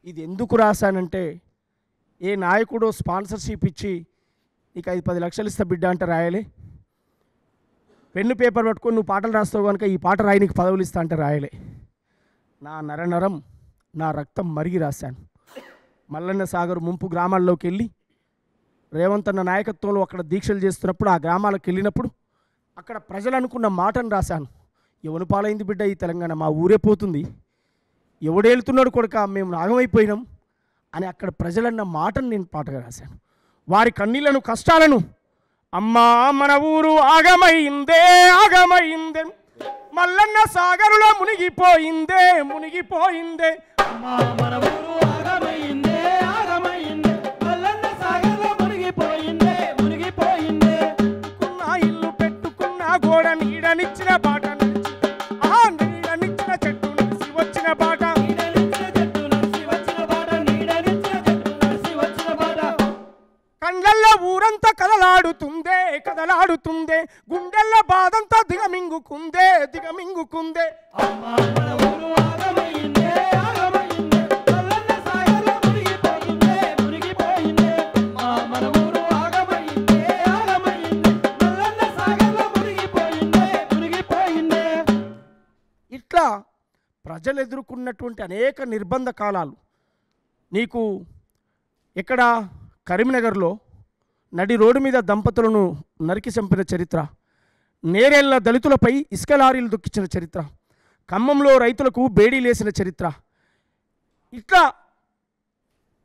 ఇది ఎందుకు రాశానంటే, ఏ నాయకుడు స్పాన్సర్షిప్ ఇచ్చి నీకు 5-10 లక్షలు ఇస్తా బిడ్డ అంటే రాయలే. పెన్ను పేపర్ పట్టుకొని నువ్వు పాటలు రాస్తావు కనుక ఈ పాట రాయి నీకు పదవులు ఇస్తా అంటే రాయలే. నా నరనరం నా రక్తం మరిగి రాశాను. మల్లన్న సాగర్ ముంపు గ్రామాల్లోకి వెళ్ళి రేవంత్ అన్న నాయకత్వంలో అక్కడ దీక్షలు చేస్తున్నప్పుడు ఆ గ్రామాలకు వెళ్ళినప్పుడు అక్కడ ప్రజలు అనుకున్న మాటను రాశాను. ఎవరు పాలైంది బిడ్డ ఈ తెలంగాణ, మా ఊరే పోతుంది, ఎవడేళ్తున్నాడు కొడుక, మేము నాగమైపోయినాం అని అక్కడ ప్రజలన్న మాటను నేను పాటగా రాశాను. వారి కన్నీళ్లను కష్టాలను అమ్మా మన ఊరు ఆగమైందే ఆగమైందే, మల్లన్న సాగరులో మునిగిపోయిందే మునిగిపోయిందే, అమ్మా మన ఊరు ఆగమైందే ఆగమైందే, మల్లన్న సాగరులో మునిగిపోయిందే మునిగిపోయిందే. కున్న ఇల్లు పెట్టుకున్న గోడ నీడనిచ్చిన బాట నడిచి, ఆ నీడనిచ్చిన చెట్టు నడిచి వచ్చిన బాట, నీడనిచ్చిన చెట్టు నడిచి వచ్చిన బాట, నీడనిచ్చిన చెట్టు నడిచి వచ్చిన బాట. కండ్లల్లో ఊరంతా కదలాడుతుందే కదలాడుతుందే, గుండెల్లో బాధంతా దిగమింగుకుందే దిగమింగుకుందే. అమ్మా మన ఊరు ఆగమైందే ఆగమైందే, మల్లన్న సాగరులో మునిగిపోయిందే మునిగిపోయిందే. అమ్మా మన ఊరు ఆగమైందే ఆగమైందే, మల్లన్న సాగరులో మునిగిపోయిందే మునిగిపోయిందే. ఇట్లా ప్రజలు ఎదుర్కొన్నటువంటి అనేక నిర్బంధ కాలాలు. నీకు ఎక్కడ కరీంనగర్లో నడి రోడ్డు మీద దంపతులను నరికి చంపిన చరిత్ర, నేరేళ్ల దళితులపై ఇసుక లారీలు దుక్కించిన చరిత్ర, ఖమ్మంలో రైతులకు బేడీలేసిన చరిత్ర. ఇట్లా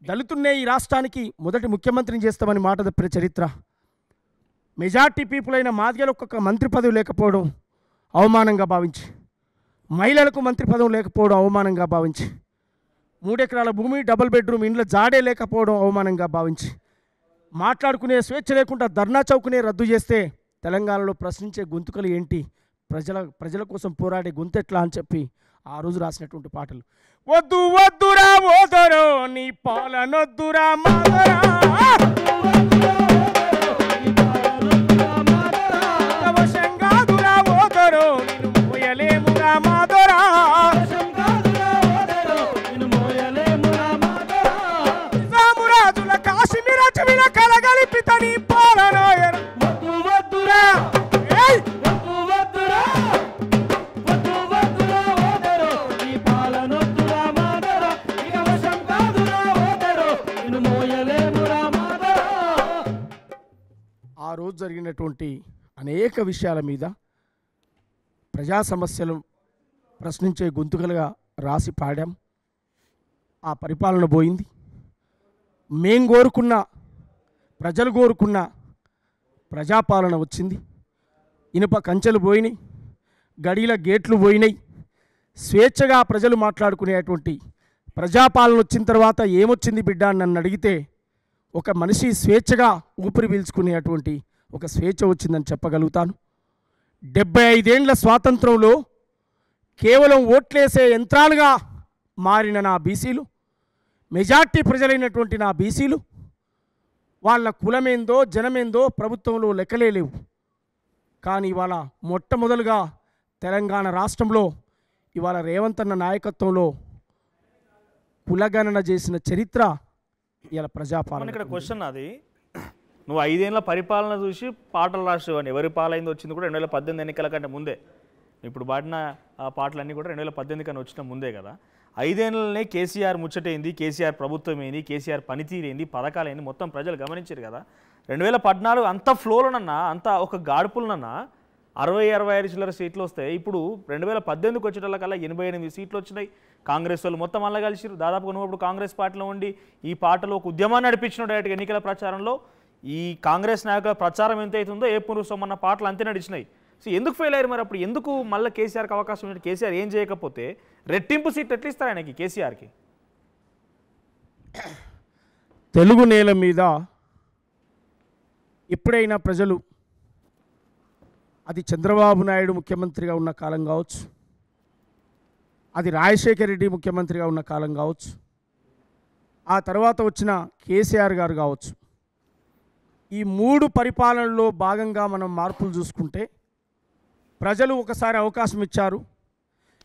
దళితున్నే ఈ రాష్ట్రానికి మొదటి ముఖ్యమంత్రిని చేస్తామని మాట తప్పిన చరిత్ర. మెజార్టీ పీపుల్ అయిన మాదిగలకు ఒక మంత్రి పదవి లేకపోవడం అవమానంగా భావించి, మహిళలకు మంత్రి పదవి లేకపోవడం అవమానంగా భావించి, 3 ఎకరాల భూమి డబుల్ బెడ్రూమ్ ఇండ్ల జాడే లేకపోవడం అవమానంగా భావించి, మాట్లాడుకునే స్వేచ్ఛ లేకుండా ధర్నా చౌకునే రద్దు చేస్తే తెలంగాణలో ప్రశ్నించే గొంతుకలు ఏంటి, ప్రజల కోసం పోరాడే గొంతెట్లా అని చెప్పి ఆ రోజు రాసినటువంటి పాటలు. వద్దు వద్దురా ఓదరో నీ పాలనొద్దురా మాదరా, అవశంగాదురా ఓదరో నిన్ను మోయలేమురా మాదరా, నిజామురాజుల కాశ్మీర చెవిన కలగలిపి తని పాలనాయన. వద్దు వద్దురా ఏయ్! వద్దు వద్దురా వద్దు వద్దురా ఓదరో నీ పాలనొద్దురా మాదరా, ఇక వశం కాదురా ఓదరో నిన్ను మోయలేమురా మాదరా. ఆ రోజు జరిగినటువంటి అనేక విషయాల మీద ప్రజా సమస్యలు ప్రశ్నించే గొంతుకలుగా రాసి పాడాం. ఆ పరిపాలన పోయింది. మేం కోరుకున్న, ప్రజలు కోరుకున్న ప్రజాపాలన వచ్చింది. ఇనుప కంచెలు పోయినాయి, గడిల గేట్లు పోయినాయి. స్వేచ్ఛగా ప్రజలు మాట్లాడుకునేటువంటి ప్రజాపాలన వచ్చిన తర్వాత ఏమొచ్చింది బిడ్డ అని నన్ను అడిగితే, ఒక మనిషి స్వేచ్ఛగా ఊపిరి పీల్చుకునేటువంటి ఒక స్వేచ్ఛ వచ్చిందని చెప్పగలుగుతాను. 75 ఏండ్ల స్వాతంత్రంలో కేవలం ఓట్లేసే యంత్రాలుగా మారిన నా బీసీలు, మెజార్టీ ప్రజలైనటువంటి నా బీసీలు, వాళ్ళ కులమేందో జనమేందో ప్రభుత్వంలో లెక్కలే లేవు. కానీ ఇవాళ మొట్టమొదలుగా తెలంగాణ రాష్ట్రంలో ఇవాళ రేవంత్ అన్న నాయకత్వంలో కులగణన చేసిన చరిత్ర ఇవాళ ప్రజాపాలన. ఇక్కడ క్వశ్చన్ అది, నువ్వు 5 ఏళ్ల పరిపాలన చూసి పాటలు రాసేవాడిని. ఎవరి పాలైంది వచ్చింది కూడా 2018 ఎన్నికల కంటే ముందే. ఇప్పుడు పాడిన ఆ పాటలన్నీ కూడా 2018 కన్నా వచ్చిన ముందే కదా. 5 ఏళ్ళనే కేసీఆర్ ముచ్చటైంది, కేసీఆర్ ప్రభుత్వం ఏంది, కేసీఆర్ పనితీరైంది, పథకాలైంది, మొత్తం ప్రజలు గమనించారు కదా. 2014 అంత ఫ్లోలోనన్నా, అంత ఒక గాడుపులనన్నా 60-65 చిల్లర సీట్లు వస్తాయి. ఇప్పుడు 2018కి వచ్చేటోళ్ళకల్లా 88 సీట్లు వచ్చినాయి. కాంగ్రెస్ వాళ్ళు మొత్తం అలా కలిసిరు. దాదాపుగా నువ్వు ఇప్పుడు కాంగ్రెస్ పార్టీలో ఉండి ఈ పార్టీలో ఒక ఉద్యమాన్ని నడిపించిన డైరెక్ట్గా ఎన్నికల ప్రచారంలో. ఈ కాంగ్రెస్ నాయకుల ప్రచారం ఎంత అవుతుందో ఏ పురుషమన్న పాటలు అంతే నడిచినాయి. సో ఎందుకు ఫెయిల్ అయ్యారు మరి? అప్పుడు ఎందుకు మళ్ళీ కేసీఆర్కి అవకాశం ఉంది? కేసీఆర్ ఏం చేయకపోతే రెట్టింపు సీట్లు ఎట్లా ఇస్తారు ఆయనకి, కేసీఆర్కి? తెలుగు నేల మీద ఎప్పుడైనా ప్రజలు, అది చంద్రబాబు నాయుడు ముఖ్యమంత్రిగా ఉన్న కాలం కావచ్చు, అది రాజశేఖర రెడ్డి ముఖ్యమంత్రిగా ఉన్న కాలం కావచ్చు, ఆ తర్వాత వచ్చిన కేసీఆర్ గారు కావచ్చు, ఈ 3 పరిపాలనలో భాగంగా మనం మార్పులు చూసుకుంటే ప్రజలు ఒకసారి అవకాశం ఇచ్చారు,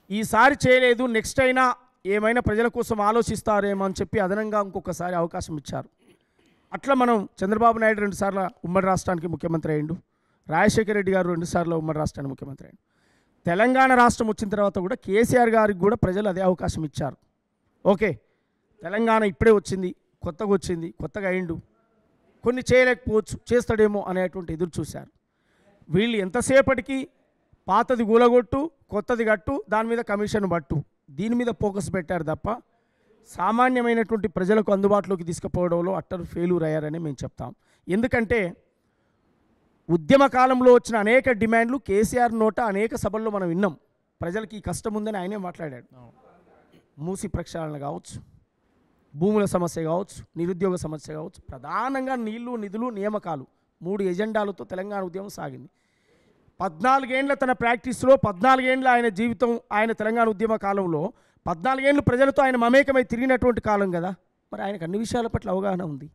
ఈసారి చేయలేదు నెక్స్ట్ అయినా ఏమైనా ప్రజల కోసం ఆలోచిస్తారేమో అని చెప్పి అదనంగా ఇంకొకసారి అవకాశం ఇచ్చారు. అట్లా మనం చంద్రబాబు నాయుడు 2 సార్లు ఉమ్మడి రాష్ట్రానికి ముఖ్యమంత్రి అయ్యిండు, రాజశేఖర రెడ్డి గారు 2 సార్లు ఉమ్మడి రాష్ట్రానికి ముఖ్యమంత్రి అయ్యిండు. తెలంగాణ రాష్ట్రం వచ్చిన తర్వాత కూడా కేసీఆర్ గారికి కూడా ప్రజలు అదే అవకాశం ఇచ్చారు. ఓకే, తెలంగాణ ఇప్పుడే వచ్చింది, కొత్తగా అయిండు, కొన్ని చేయలేకపోవచ్చు, చేస్తాడేమో అనేటువంటి ఎదురు చూశారు. వీళ్ళు ఎంతసేపటికి పాతది గూలగొట్టు, కొత్తది కట్టు, దాని మీద కమిషన్ పట్టు, దీని మీద ఫోకస్ పెట్టారు తప్ప సామాన్యమైనటువంటి ప్రజలకు అందుబాటులోకి తీసుకుపోవడంలో అట్టర్ ఫెయిల్యూర్ అయ్యారని మేము చెప్తాం. ఎందుకంటే ఉద్యమ కాలంలో వచ్చిన అనేక డిమాండ్లు కేసీఆర్ నోట అనేక సభల్లో మనం విన్నాం. ప్రజలకి ఈ కష్టం ఉందని ఆయనే మాట్లాడాడు. మూసి ప్రక్షాళన కావచ్చు, భూముల సమస్య కావచ్చు, నిరుద్యోగ సమస్య కావచ్చు, ప్రధానంగా నీళ్లు, నిధులు, నియామకాలు 3 ఎజెండాలతో తెలంగాణ ఉద్యమం సాగింది. 14 ఏళ్ల తన ప్రాక్టీస్లో, 14 ఏళ్ల ఆయన జీవితం, ఆయన తెలంగాణ ఉద్యమ కాలంలో 14 ఏళ్ళు ప్రజలతో ఆయన మమేకమై తిరిగినటువంటి కాలం కదా. మరి ఆయనకు అన్ని విషయాల పట్ల అవగాహన ఉంది.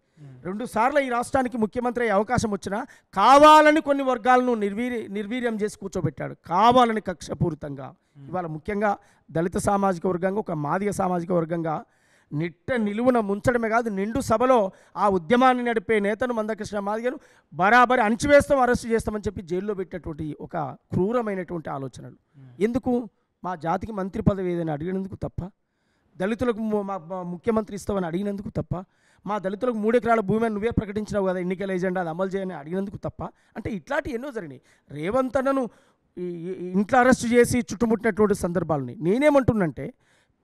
2 సార్లు ఈ రాష్ట్రానికి ముఖ్యమంత్రి అయ్యే అవకాశం వచ్చినా కావాలని కొన్ని వర్గాలను నిర్వీర్యం చేసి కూర్చోబెట్టాడు, కావాలని కక్షపూరితంగా. ఇవాళ ముఖ్యంగా దళిత సామాజిక వర్గంగా, ఒక మాదిగ సామాజిక వర్గంగా నిలువున ముంచడమే కాదు, నిండు సభలో ఆ ఉద్యమాన్ని నడిపే నేతను మందకృష్ణ మాదిగను బరాబరి అణచివేస్తాం, అరెస్టు చేస్తామని చెప్పి జైల్లో పెట్టేటువంటి ఒక క్రూరమైనటువంటి ఆలోచనలు. ఎందుకు? మా జాతికి మంత్రి పదవి ఏదైనా అడిగినందుకు తప్ప, దళితులకు ముఖ్యమంత్రి ఇస్తామని అడిగినందుకు తప్ప, మా దళితులకు 3 ఎకరాల భూమి నువ్వే ప్రకటించినావు కదా, ఎన్నికల ఎజెండా అది అమలు చేయని అడిగినందుకు తప్ప. అంటే ఇట్లాంటి ఎన్నో జరిగినాయి. రేవంత్ అన్నను ఇంట్లో అరెస్టు చేసి చుట్టుముట్టినటువంటి సందర్భాలని నేనేమంటున్నంటే,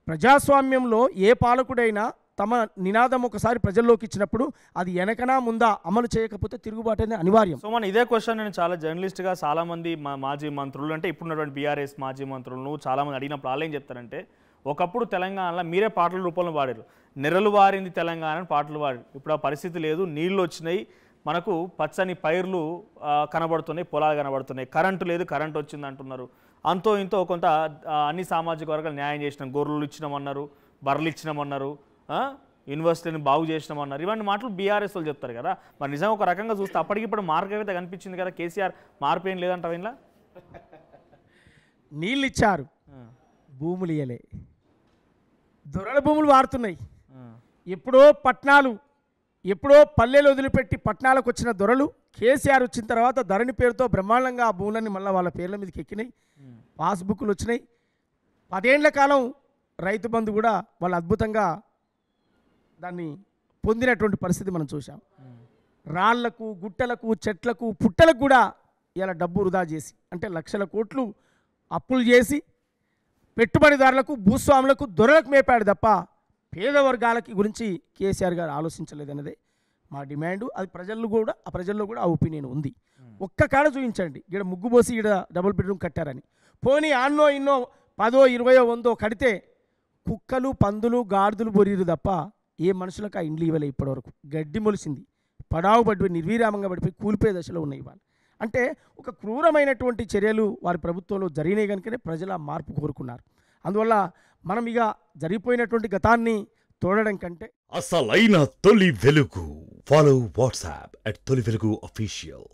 ప్రజాస్వామ్యంలో ఏ పాలకుడైనా తమ నినాదం ఒకసారి ప్రజల్లోకి ఇచ్చినప్పుడు అది వెనకనా ముందా అమలు చేయకపోతే తిరుగుబాటు అనేది అనివార్యం. సో మన ఇదే క్వశ్చన్ నేను చాలా జర్నలిస్ట్గా చాలామంది మాజీ మంత్రులు, అంటే ఇప్పుడున్నటువంటి బీఆర్ఎస్ మాజీ మంత్రులను చాలామంది అడిగినప్పుడు వాళ్ళు ఏం చెప్తారంటే, ఒకప్పుడు తెలంగాణలో మీరే పాటల రూపంలో పాడారు, నెరలు వారింది తెలంగాణ అని పాటలు పాడారు. ఇప్పుడు ఆ పరిస్థితి లేదు, నీళ్ళు వచ్చినాయి, మనకు పచ్చని పైర్లు కనబడుతున్నాయి, పొలాలు కనబడుతున్నాయి, కరెంటు లేదు, కరెంటు వచ్చింది అంటున్నారు. అంతో ఇంతో కొంత అన్ని సామాజిక వర్గాలు న్యాయం చేసినాం, గొర్రెలు ఇచ్చినామన్నారు, బర్రెలు ఇచ్చినామన్నారు, యూనివర్సిటీని బాగు చేసినామన్నారు. ఇవన్నీ మాటలు బీఆర్ఎస్ వాళ్ళు చెప్తారు కదా. మరి నిజంగా ఒక రకంగా చూస్తే అప్పటికిప్పుడు మార్పు అయితే కనిపించింది కదా. కేసీఆర్ మార్పు ఏం లేదంటావు ఇలా? నీళ్ళు ఇచ్చారు, భూములు ఇయ్యలే, దొరల భూములు వాడుతున్నాయి. ఎప్పుడో పల్లెలు వదిలిపెట్టి పట్టణాలకు వచ్చిన దొరలు కేసీఆర్ వచ్చిన తర్వాత ధరణి పేరుతో బ్రహ్మాండంగా ఆ భూములన్నీ మళ్ళీ వాళ్ళ పేర్ల మీదకి ఎక్కినాయి, పాస్బుక్లు వచ్చినాయి. 10 ఏళ్ల కాలం రైతు బంధు కూడా వాళ్ళు అద్భుతంగా దాన్ని పొందినటువంటి పరిస్థితి మనం చూసాం. రాళ్లకు, గుట్టలకు, చెట్లకు, పుట్టలకు కూడా ఇలా డబ్బు వృధా చేసి, అంటే లక్షల కోట్లు అప్పులు చేసి పెట్టుబడిదారులకు, భూస్వాములకు, దొరలకు మేపాడు తప్ప పేద వర్గాలకి గురించి కేసీఆర్ గారు ఆలోచించలేదన్నదే మా డిమాండు. అది ప్రజల్లో కూడా ఆ ఒపీనియన్ ఉంది. ఒక్క కాడ చూపించండి, ఇక్కడ ముగ్గు పోసి ఇక్కడ డబుల్ బెడ్రూమ్ కట్టారని. పోనీ ఆన్నో ఇన్నో 10, 20, 100 కడితే కుక్కలు, పందులు, గాడిదలు బొరీరు తప్ప ఏ మనుషులకు ఆ ఇండ్లు ఇవ్వలే. ఇప్పటివరకు గడ్డి మొలిసింది, పడావు పడిపోయి నిర్వీరామంగా పడిపోయి కూలిపోయే దశలో ఉన్నాయి ఇవాళ. అంటే ఒక క్రూరమైనటువంటి చర్యలు వారి ప్రభుత్వంలో జరిగినాయి కనుకనే ప్రజలు ఆ మార్పు కోరుకున్నారు. అందువల్ల మనం ఇక జరిగిపోయినటువంటి గతాన్ని తోడడం కంటే అసలైన తొలి వెలుగు. ఫాలో వాట్సాప్ @తొలి వెలుగు official.